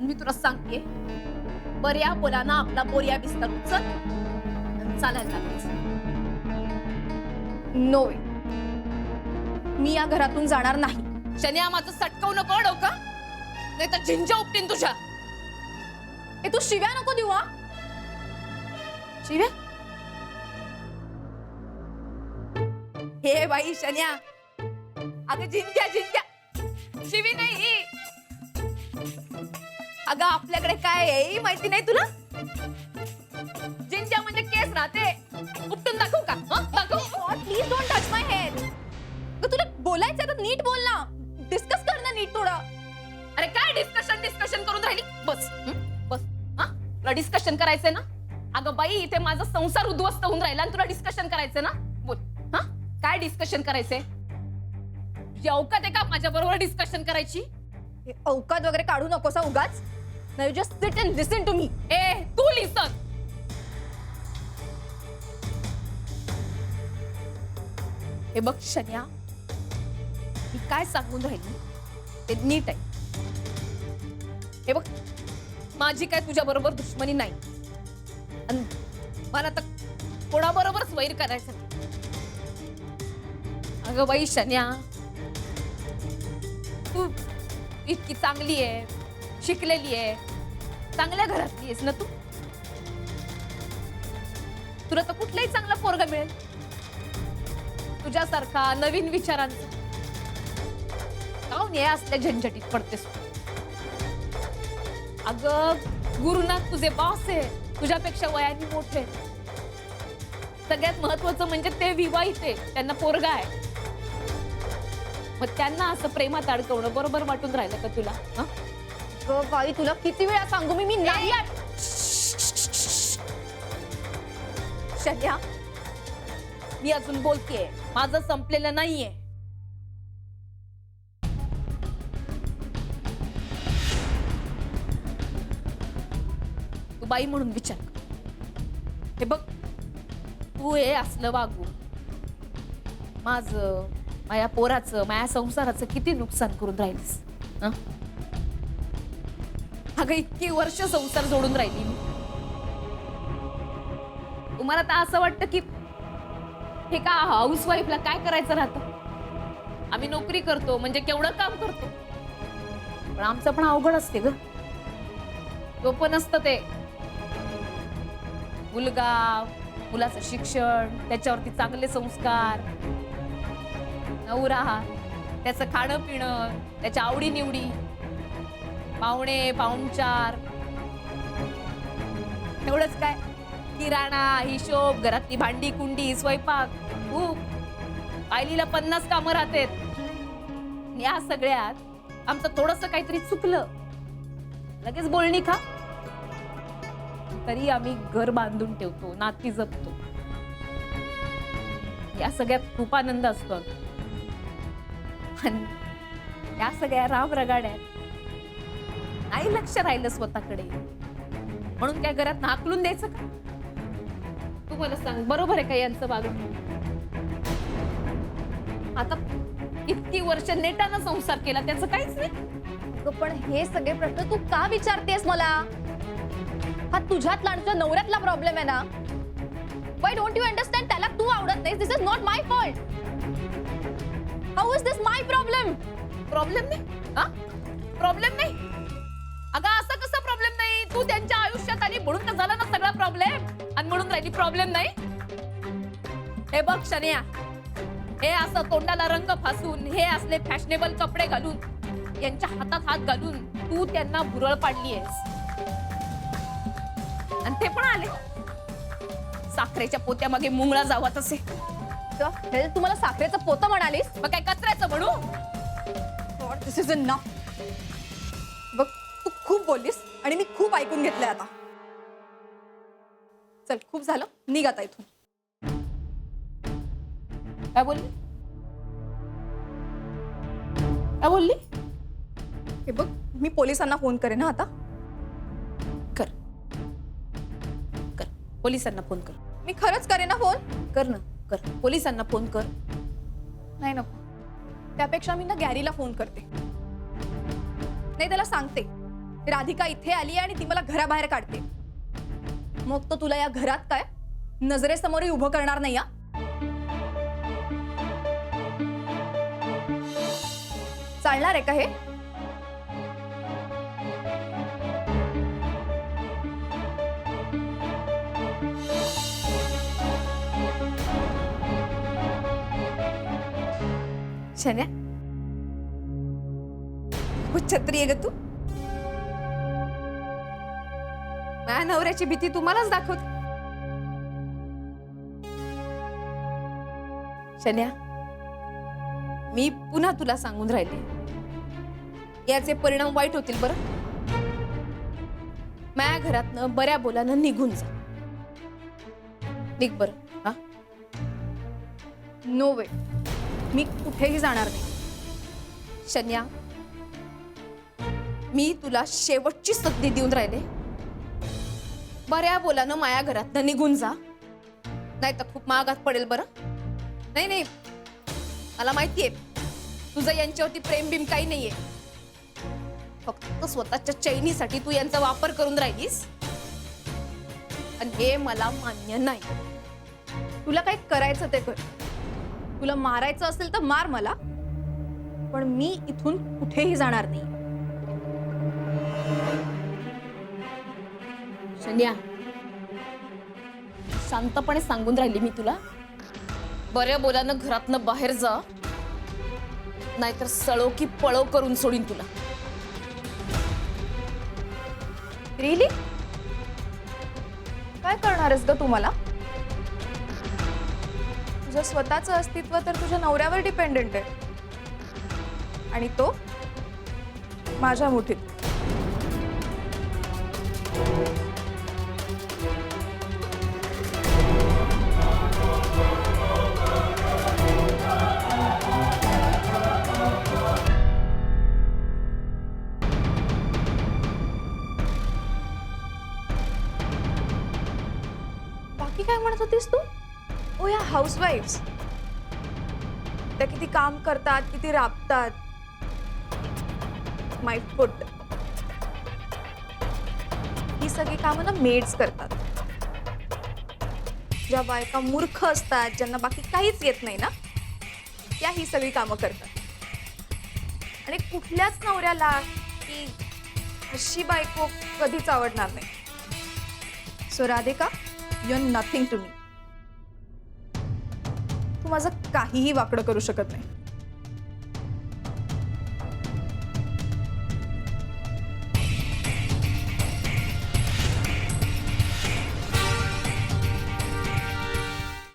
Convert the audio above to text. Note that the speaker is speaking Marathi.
मी तुला सांगते, बऱ्या बोलाना आपला बोरिया बिस्तर उचल आणि चालायला लागायचं. नो वे, मी या घरातून जाणार नाही. शनिया माझं सटकवू नको डोका, नाही तर झिंजा उपटीन तुझ्या. ए तू शिव्या नको देऊ हा. शिव्या? हे बाई शनिया, अगं झिंजा झिंजा, शिवी नाही. अगं आपल्याकडे काय आहे माहिती नाही तुला? झिंजा म्हणजे केस राहते. उपटून दाखवू का? दाखव. Please don't touch my head. तुला बोलायचं तर नीट बोल ना. डिस्कस कर ना नीट थोडं. अरे काय डिस्कशन करून राहिली? बस बस. हा, तुला डिस्कशन करायचंय ना? अगं बाई, इथे माझा संसार उद्ध्वस्त होऊन राहिला आणि तुला डिस्कशन करायचंय ना? बोल. हा, काय डिस्कशन करायचंय? तुझी औकात आहे का माझ्या बरोबर डिस्कशन करायची? हे अवकात वगैरे काढू नकोस हा उगाच. Now you just sit and listen to me. ए तू लिसन. हे बघ शनिया, मी काय सांगून राहिली ते नीट आहे. हे बघ, माझी काय तुझ्या बरोबर दुश्मनी नाही आणि मला तर कोणाबरोबरच वैर करायचं नाही. अगं बाई शनिया, तू इतकी चांगली आहे, शिकलेली आहे, चांगल्या घरातली आहेस ना तू. तुला तर कुठलाही चांगला पोरगा मिळेल तुझ्यासारखा नवीन विचारांचा. काऊन हे असल्या झंझटीत पडतेस तू? अगं गुरुनाथ तुझे बॉस आहे, तुझ्यापेक्षा वयाने मोठे. सगळ्यात महत्वाचं म्हणजे ते विवाहित आहे, त्यांना पोरगा आहे. मग त्यांना असं प्रेमात अडकवणं बरोबर वाटून राहिलं का तुला? बाई तुला किती वेळा सांगू मी नाही. शन्या, मी अजून बोलतेय, माझं संपलेलं नाहीये. तू बाई म्हणून विचार कर. हे बघ, तू हे असलं वागू माझं, माझ्या पोराचं, माझ्या संसाराचं किती नुकसान करून राहिलीस. अगं इतकी वर्ष संसार जोडून राहिली मी. तुम्हाला तर असं वाटतं की हे का हाऊसवाईफला काय करायचं राहतं? आम्ही नोकरी करतो म्हणजे केवढं काम करतो, पण आमचं पण अवघड असते ग. तो पण असतं ते मुलगा, मुलाचं शिक्षण, त्याच्यावरती चांगले संस्कार, नवरा, त्याचं खाणं पिणं, त्याच्या आवडी निवडी, पाहुणे पाहुणचार, एवढंच काय किराणा, हिशोब, घरातली भांडी कुंडी, स्वयंपाक, खूप आईलीला 50 कामं राहतात. या सगळ्यात आमचं थोडंसं काहीतरी चुकलं, लगेच बोलणी खा. तरी आम्ही घर बांधून ठेवतो, नाती जपतो. या सगळ्यात खूप आनंद असतो. आणि या सगळ्या राम रगाड्यात नाही लक्ष राहिलं स्वतःकडे, म्हणून काय घरात हाकलून द्यायचं का? तू मला सांग, बरोबर आहे का यांचं वागणं? आता इतकी वर्ष नेटानं संसार केला, त्याचं काहीच नाही. पण हे सगळे प्रश्न तू का विचारतेस मला? हा तुझ्यातला आणि तुझ्या नवऱ्यातला प्रॉब्लेम आहे ना. Why don't you understand? त्याला तू आवडत नाही. This is not my fault. How is this my problem? Problem नाही? हा, प्रॉब्लेम नाही? अगं असं कसं प्रॉब्लेम नाही? तू त्यांच्या आयुष्यात आली म्हणून तर झाला ना सगळा प्रॉब्लेम, आणि म्हणून राहिली प्रॉब्लेम नाही. हे बघ शनिया, हे असं तोंडाला रंग फासून, हे असले फॅशनेबल कपडे घालून, यांच्या हातात हात घालून तू त्यांना भुरळ पाडली आहेस. आणि ते पण आले साखरेच्या पोत्यामागे मुंगळा जावा तसे. तू मला साखरेचं पोतं म्हणालीस? मग काय कचऱ्याचं म्हणू? दिस इज इनफ. बघ, तू खूप बोललीस आणि मी खूप ऐकून घेतलंय आता. चल, खूप झालं, निघ आता इथून. काय बोलली? काय बोलली? हे बघ, मी पोलिसांना फोन करेन ना आता. कर कर, पोलिसांना फोन कर. मी खरंच करेन ना फोन. कर ना, कर, पोलिसांना फोन कर. नाही नको, त्यापेक्षा मी ना गॅरीला फोन करते. नाही, त्याला सांगते राधिका इथे आली आणि ती मला घराबाहेर काढते, मग तो तुला या घरात काय नजरेसमोरही उभं करणार नाही. चालणार आहे का हे? शन्या, छत्री आहे ग तू. माझ्या नवऱ्याची भीती तुम्हालाच दाखवत. शन्या, मी पुन्हा तुला सांगून राहिले, याचे परिणाम वाईट होतील बरं. माझ्या घरातनं बऱ्या बोलानं निघून जा. निघ बरं. हा, नो वे, मी कुठेही जाणार नाही. शन्या, मी तुला शेवटची संधी देऊन राहिले, बऱ्या बोलानं माया घरातनं निघून जा, नाही तर खूप महागात पडेल बरं. नाही नाही, मला माहितीये तुझं यांच्यावरती प्रेम बिम काही नाहीये. फक्त स्वतःच्या चैनीसाठी तू यांचा वापर करून राहिलीस, आणि हे मला मान्य नाही. तुला काही करायचं ते कर. तुला मारायचं असेल तर मार मला, पण मी इथून कुठेही जाणार नाही. शन्या, शांतपणे सांगून राहिली मी तुला, बऱ्या बोलानं घरातनं बाहेर जा, नाहीतर सळो की पळो करून सोडीन तुला. रिली? काय करणारस ग तू मला? तुझं स्वतःचं अस्तित्व तर तुझ्या नवऱ्यावर डिपेंडेंट आहे, आणि तो माझ्या मुठीत. बाकी काय म्हणत होतीस तू? ओ या हाऊसवाईफ्स, त्या किती काम करतात, किती राबतात. माय फुट. ही सगळी कामं ना मेड्स करतात. ज्या बायका मूर्ख असतात, ज्यांना बाकी काहीच येत नाही ना, त्या ही सगळी कामं करतात. आणि कुठल्याच नवऱ्याला की अशी बायको कधीच आवडणार नाही. So Radhika, you are nothing to me. तू माझं काहीही वाकडं करू शकत नाही.